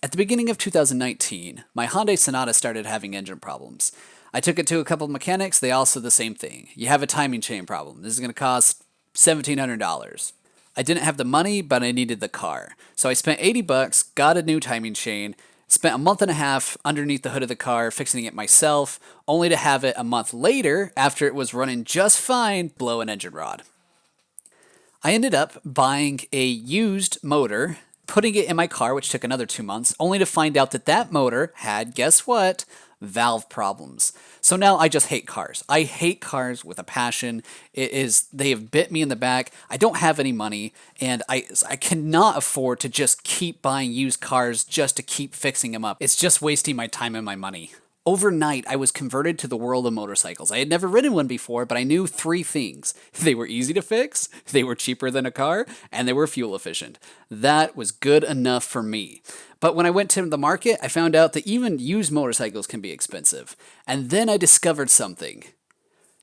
At the beginning of 2019, my Hyundai Sonata started having engine problems. I took it to a couple of mechanics, they all said the same thing. You have a timing chain problem. This is going to cost $1,700. I didn't have the money, but I needed the car. So I spent 80 bucks, got a new timing chain, spent a month and a half underneath the hood of the car fixing it myself, only to have it a month later, after it was running just fine, blow an engine rod. I ended up buying a used motor, putting it in my car, which took another 2 months, only to find out that that motor had, guess what? Valve problems. So now I just hate cars. I hate cars with a passion. They have bit me in the back. I don't have any money, and I cannot afford to just keep buying used cars just to keep fixing them up. It's just wasting my time and my money. Overnight, I was converted to the world of motorcycles. I had never ridden one before, but I knew three things. They were easy to fix, they were cheaper than a car, and they were fuel efficient. That was good enough for me. But when I went to the market, I found out that even used motorcycles can be expensive. And then I discovered something.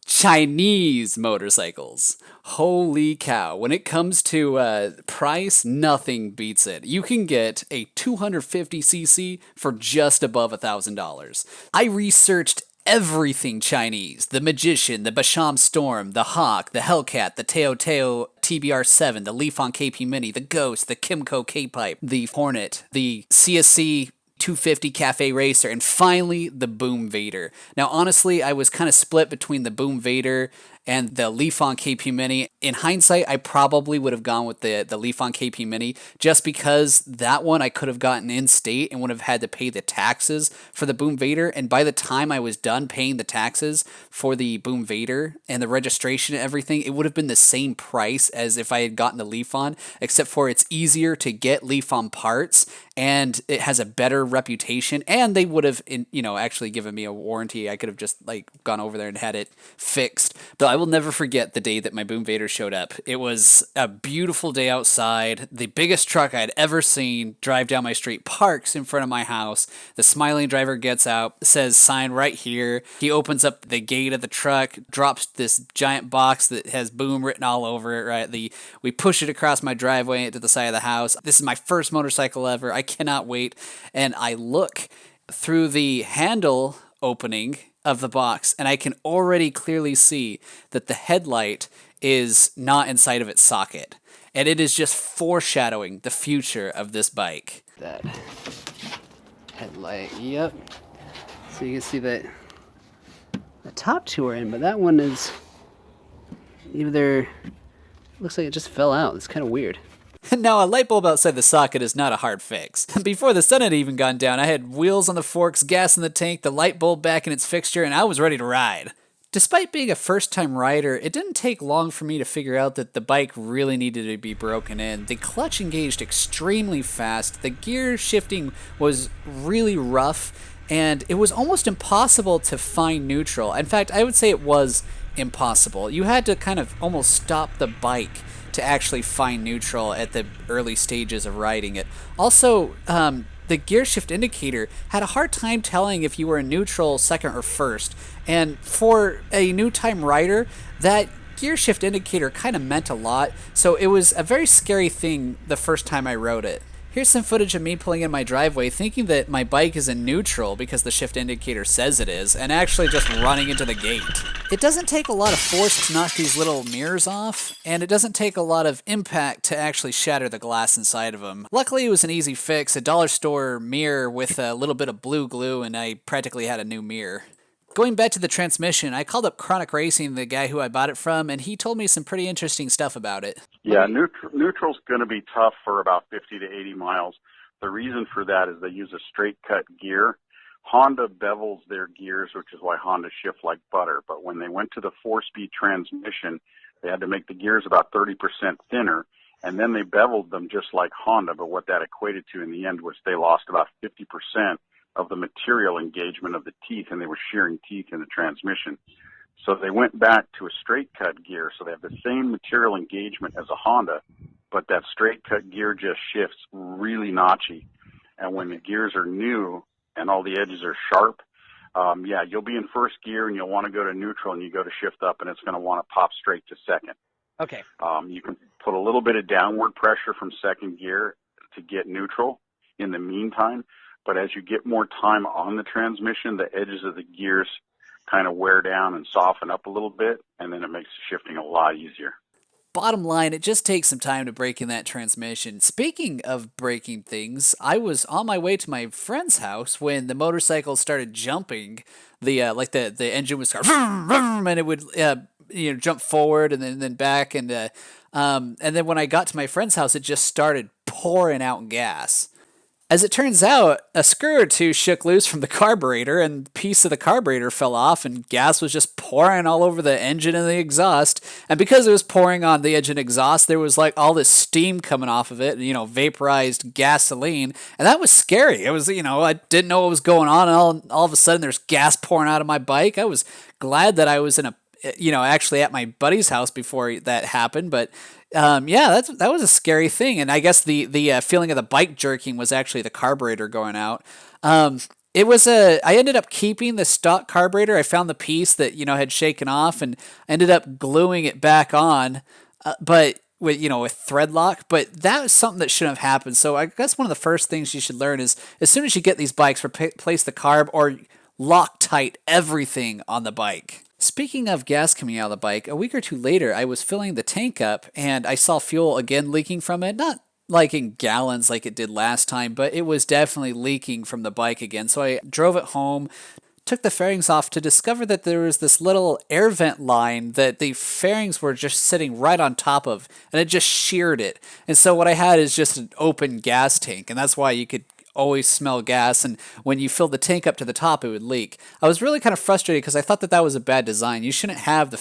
Chinese motorcycles. Holy cow. When it comes to price, nothing beats it. You can get a 250cc for just above $1,000. I researched everything Chinese. The Magician, the Basham Storm, the Hawk, the Hellcat, the Teo Teo TBR7, the Lifan KP Mini, the Ghost, the Kimco K-Pipe, the Hornet, the CSC 250 Cafe Racer, and finally the Boom Vader. Now, honestly, I was kind of split between the Boom Vader and the Lifan KP Mini. In hindsight, I probably would have gone with the Lifan KP Mini just because that one I could have gotten in state and would have had to pay the taxes for the Boom Vader. And by the time I was done paying the taxes for the Boom Vader and the registration and everything, it would have been the same price as if I had gotten the Lifan, except for it's easier to get Lifan parts and it has a better reputation, and they would have actually given me a warranty. I could have just gone over there and had it fixed. Though I will never forget the day that my Boom Vader showed up. It was a beautiful day outside. The biggest truck I had ever seen drive down my street parks in front of my house. The smiling driver gets out, says sign right here. He opens up the gate of the truck, drops this giant box that has Boom written all over it, right? We push it across my driveway to the side of the house. This is my first motorcycle ever. I cannot wait. And I look through the handle opening of the box, and I can already clearly see that the headlight is not inside of its socket. And it is just foreshadowing the future of this bike. That headlight, yep. So you can see that the top two are in, but that one is either, looks like it just fell out. It's kind of weird. Now, a light bulb outside the socket is not a hard fix. Before the sun had even gone down, I had wheels on the forks, gas in the tank, the light bulb back in its fixture, and I was ready to ride. Despite being a first-time rider, it didn't take long for me to figure out that the bike really needed to be broken in. The clutch engaged extremely fast, the gear shifting was really rough, and it was almost impossible to find neutral. In fact, I would say it was impossible. You had to kind of almost stop the bike to actually find neutral at the early stages of riding it. Also, the gear shift indicator had a hard time telling if you were in neutral, second, or first. And for a new time rider, that gear shift indicator kind of meant a lot. So it was a very scary thing the first time I rode it. Here's some footage of me pulling in my driveway thinking that my bike is in neutral because the shift indicator says it is, and actually just running into the gate. It doesn't take a lot of force to knock these little mirrors off, and it doesn't take a lot of impact to actually shatter the glass inside of them. Luckily, it was an easy fix, a dollar store mirror with a little bit of blue glue, and I practically had a new mirror. Going back to the transmission, I called up Chronic Racing, the guy who I bought it from, and he told me some pretty interesting stuff about it. Yeah, neutral's going to be tough for about 50 to 80 miles. The reason for that is they use a straight cut gear. Honda bevels their gears, which is why Honda shift like butter. But when they went to the 4-speed transmission, they had to make the gears about 30% thinner, and then they beveled them just like Honda. But what that equated to in the end was they lost about 50% of the material engagement of the teeth, and they were shearing teeth in the transmission. So they went back to a straight cut gear, so they have the same material engagement as a Honda, but that straight cut gear just shifts really notchy. And when the gears are new and all the edges are sharp, you'll be in first gear and you'll want to go to neutral, and you go to shift up and it's going to want to pop straight to second. Okay. You can put a little bit of downward pressure from second gear to get neutral. in the meantime. But as you get more time on the transmission, the edges of the gears kind of wear down and soften up a little bit, and then it makes shifting a lot easier. Bottom line, it just takes some time to break in that transmission. Speaking of breaking things, I was on my way to my friend's house when the motorcycle started jumping. The engine would start and it would jump forward and then back and then when I got to my friend's house, it just started pouring out gas. As it turns out, a screw or two shook loose from the carburetor, and a piece of the carburetor fell off, and gas was just pouring all over the engine and the exhaust. And because it was pouring on the engine exhaust, there was like all this steam coming off of it, vaporized gasoline, and that was scary. It was, I didn't know what was going on, and all of a sudden there's gas pouring out of my bike. I was glad that I was actually at my buddy's house before that happened, but that was a scary thing, and I guess the feeling of the bike jerking was actually the carburetor going out. I ended up keeping the stock carburetor. I found the piece that had shaken off and ended up gluing it back on, but with thread lock. But that was something that shouldn't have happened. So I guess one of the first things you should learn is as soon as you get these bikes, replace the carb or Loctite everything on the bike. Speaking of gas coming out of the bike, a week or two later, I was filling the tank up and I saw fuel again leaking from it. Not like in gallons like it did last time, but it was definitely leaking from the bike again. So I drove it home, took the fairings off to discover that there was this little air vent line that the fairings were just sitting right on top of, and it just sheared it. And so what I had is just an open gas tank, and that's why you could always smell gas, and when you filled the tank up to the top, it would leak. I was really kind of frustrated because I thought that was a bad design. You shouldn't have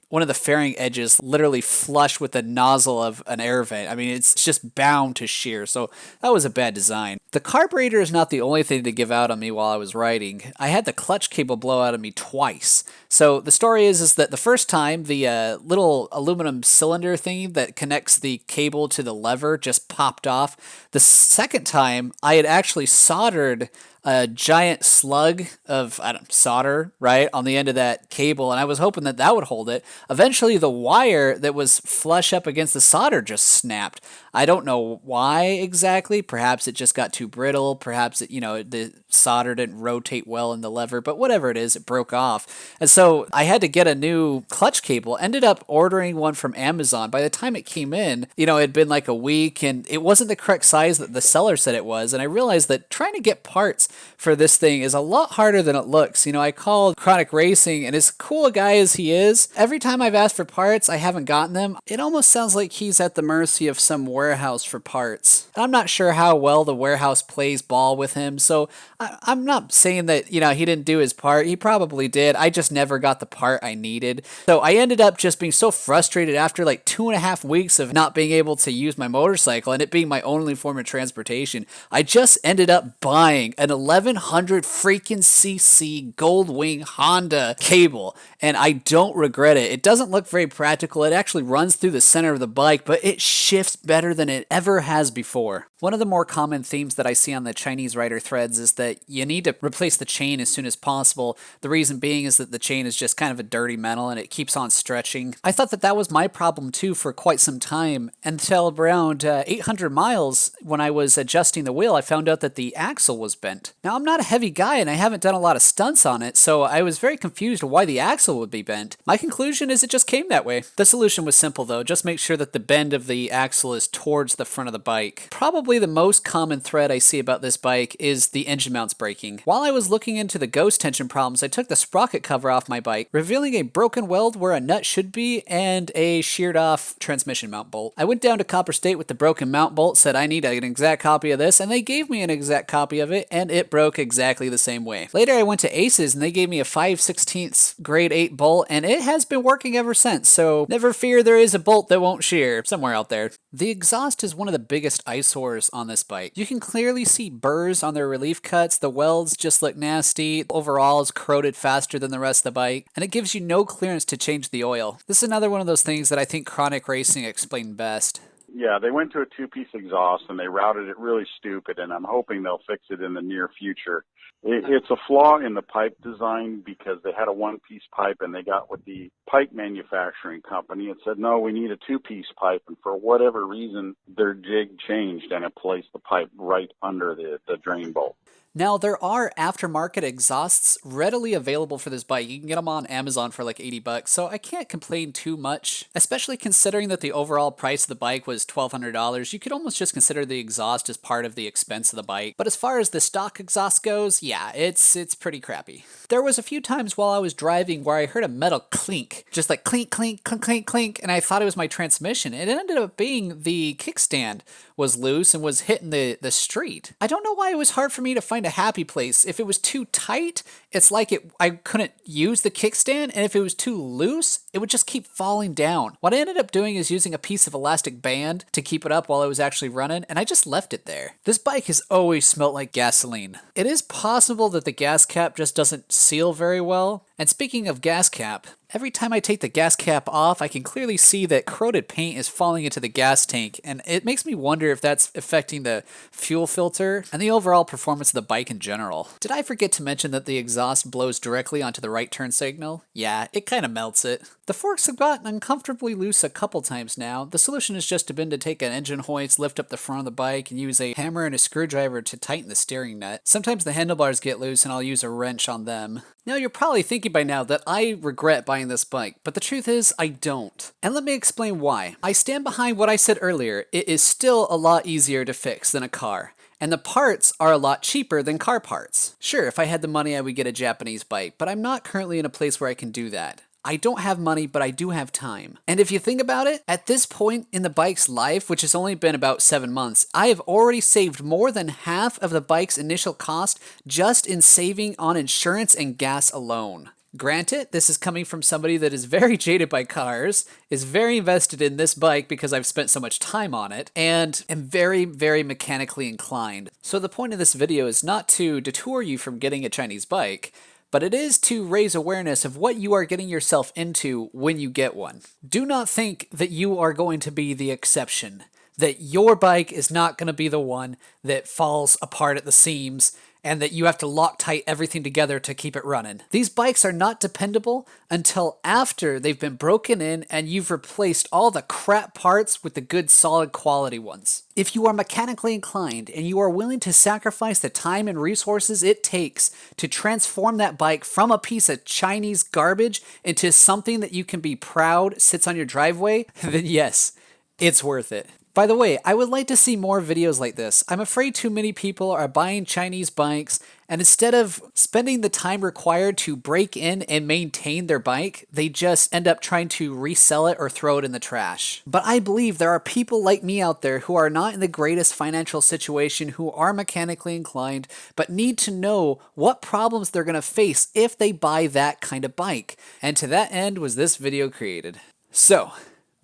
one of the fairing edges literally flush with the nozzle of an air vent. I mean, it's just bound to shear, so that was a bad design. The carburetor is not the only thing to give out on me while I was riding. I had the clutch cable blow out of me twice. So the story is that the first time, the little aluminum cylinder thing that connects the cable to the lever just popped off. The second time, I had actually soldered a giant slug of solder right on the end of that cable, and I was hoping that would hold it. Eventually, the wire that was flush up against the solder just snapped. I don't know why exactly. Perhaps it just got too brittle. Perhaps the solder didn't rotate well in the lever. But whatever it is, it broke off. And so I had to get a new clutch cable. Ended up ordering one from Amazon. By the time it came in, it had been like a week, and it wasn't the correct size that the seller said it was. And I realized that trying to get parts for this thing is a lot harder than it looks. I called Chronic Racing, and as cool a guy as he is, every time I've asked for parts, I haven't gotten them. It almost sounds like he's at the mercy of some warehouse for parts. I'm not sure how well the warehouse plays ball with him, so I'm not saying that, he didn't do his part. He probably did. I just never got the part I needed. So I ended up just being so frustrated after like 2.5 weeks of not being able to use my motorcycle and it being my only form of transportation. I just ended up buying an 1100 freaking cc Goldwing Honda cable, and I don't regret it. It doesn't look very practical. It actually runs through the center of the bike, but it shifts better than it ever has before. One of the more common themes that I see on the Chinese rider threads is that you need to replace the chain as soon as possible. The reason being is that the chain is just kind of a dirty metal and it keeps on stretching. I thought that was my problem too for quite some time until around 800 miles when I was adjusting the wheel. I found out that the axle was bent. Now, I'm not a heavy guy and I haven't done a lot of stunts on it, so I was very confused why the axle would be bent. My conclusion is it just came that way. The solution was simple though. Just make sure that the bend of the axle is towards the front of the bike. Probably the most common thread I see about this bike is the engine mounts breaking. While I was looking into the ghost tension problems, I took the sprocket cover off my bike, revealing a broken weld where a nut should be and a sheared off transmission mount bolt. I went down to Copper State with the broken mount bolt, said I need an exact copy of this, and they gave me an exact copy of it, and it broke exactly the same way. Later I went to Aces and they gave me a 5/16 grade 8 bolt, and it has been working ever since, so never fear, there is a bolt that won't shear somewhere out there. The exhaust is one of the biggest eyesores on this bike. You can clearly see burrs on their relief cuts, the welds just look nasty, overall it's corroded faster than the rest of the bike, and it gives you no clearance to change the oil. This is another one of those things that I think Chronic Racing explained best. Yeah, they went to a two-piece exhaust and they routed it really stupid, and I'm hoping they'll fix it in the near future. It's a flaw in the pipe design because they had a one-piece pipe and they got with the pipe manufacturing company and said, no, we need a two-piece pipe, and for whatever reason, their jig changed and it placed the pipe right under the drain bolt. Now, there are aftermarket exhausts readily available for this bike. You can get them on Amazon for like 80 bucks, so I can't complain too much, especially considering that the overall price of the bike was $1,200. You could almost just consider the exhaust as part of the expense of the bike. But as far as the stock exhaust goes, yeah, it's pretty crappy. There was a few times while I was driving where I heard a metal clink, just like clink, clink, clink, clink, clink, and I thought it was my transmission. It ended up being the kickstand was loose and was hitting the street. I don't know why it was hard for me to find a happy place. If it was too tight, it's like I couldn't use the kickstand, and if it was too loose, it would just keep falling down. What I ended up doing is using a piece of elastic band to keep it up while I was actually running, and I just left it there. This bike has always smelled like gasoline. It is possible that the gas cap just doesn't seal very well. And speaking of gas cap, every time I take the gas cap off, I can clearly see that corroded paint is falling into the gas tank, and it makes me wonder if that's affecting the fuel filter and the overall performance of the bike in general. Did I forget to mention that the exhaust blows directly onto the right turn signal? Yeah, it kind of melts it. The forks have gotten uncomfortably loose a couple times now. The solution has just been to take an engine hoist, lift up the front of the bike, and use a hammer and a screwdriver to tighten the steering nut. Sometimes the handlebars get loose and I'll use a wrench on them. Now you're probably thinking by now that I regret buying this bike, but the truth is I don't. And let me explain why. I stand behind what I said earlier. It is still a lot easier to fix than a car. And the parts are a lot cheaper than car parts. Sure, if I had the money I would get a Japanese bike, but I'm not currently in a place where I can do that. I don't have money, but I do have time. And if you think about it, at this point in the bike's life, which has only been about 7 months, I have already saved more than half of the bike's initial cost just in saving on insurance and gas alone. Granted, this is coming from somebody that is very jaded by cars, is very invested in this bike because I've spent so much time on it, and am very, very mechanically inclined. So the point of this video is not to deter you from getting a Chinese bike, but it is to raise awareness of what you are getting yourself into when you get one. Do not think that you are going to be the exception, that your bike is not going to be the one that falls apart at the seams and that you have to Loctite everything together to keep it running. These bikes are not dependable until after they've been broken in and you've replaced all the crap parts with the good solid quality ones. If you are mechanically inclined and you are willing to sacrifice the time and resources it takes to transform that bike from a piece of Chinese garbage into something that you can be proud sits on your driveway, then yes, it's worth it. By the way, I would like to see more videos like this. I'm afraid too many people are buying Chinese bikes, and instead of spending the time required to break in and maintain their bike, they just end up trying to resell it or throw it in the trash. But I believe there are people like me out there who are not in the greatest financial situation, who are mechanically inclined, but need to know what problems they're going to face if they buy that kind of bike. And to that end was this video created. So,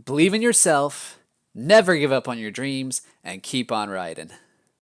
believe in yourself, never give up on your dreams, and keep on riding.